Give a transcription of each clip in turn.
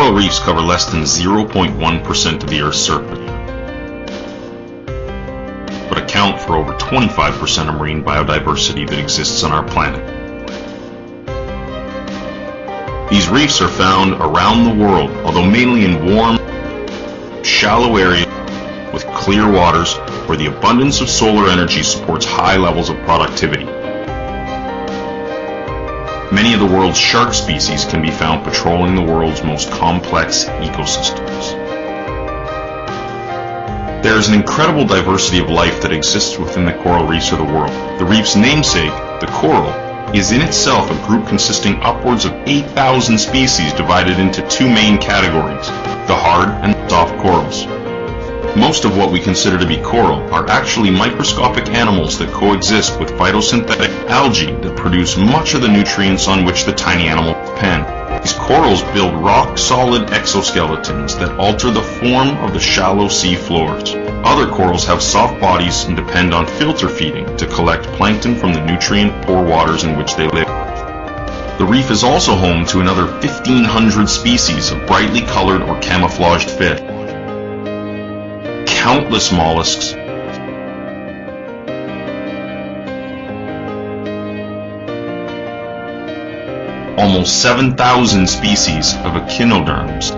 Coral reefs cover less than 0.1% of the Earth's surface, but account for over 25% of marine biodiversity that exists on our planet. These reefs are found around the world, although mainly in warm, shallow areas with clear waters where the abundance of solar energy supports high levels of productivity. Many of the world's shark species can be found patrolling the world's most complex ecosystems. There is an incredible diversity of life that exists within the coral reefs of the world. The reef's namesake, the coral, is in itself a group consisting upwards of 8,000 species divided into two main categories, the hard and soft corals. Most of what we consider to be coral are actually microscopic animals that coexist with photosynthetic algae that produce much of the nutrients on which the tiny animals depend. These corals build rock-solid exoskeletons that alter the form of the shallow sea floors. Other corals have soft bodies and depend on filter feeding to collect plankton from the nutrient-poor waters in which they live. The reef is also home to another 1,500 species of brightly colored or camouflaged fish, countless mollusks, almost 7,000 species of echinoderms,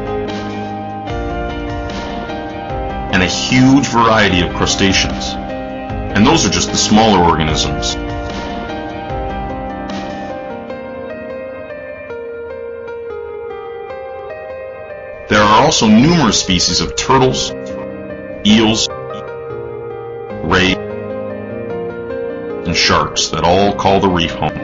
and a huge variety of crustaceans. And those are just the smaller organisms. There are also numerous species of turtles, eels, rays, and sharks that all call the reef home.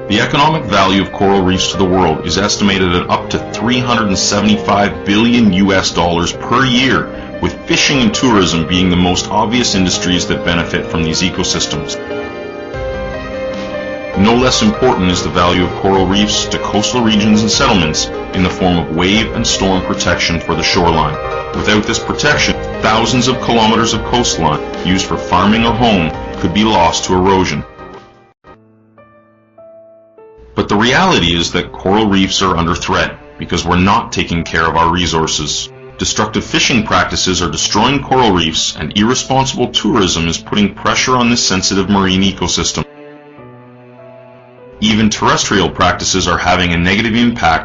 The economic value of coral reefs to the world is estimated at up to $375 billion per year, with fishing and tourism being the most obvious industries that benefit from these ecosystems. No less important is the value of coral reefs to coastal regions and settlements in the form of wave and storm protection for the shoreline. Without this protection, thousands of kilometers of coastline used for farming or home could be lost to erosion. But the reality is that coral reefs are under threat because we're not taking care of our resources. Destructive fishing practices are destroying coral reefs, and irresponsible tourism is putting pressure on this sensitive marine ecosystem. Even terrestrial practices are having a negative impact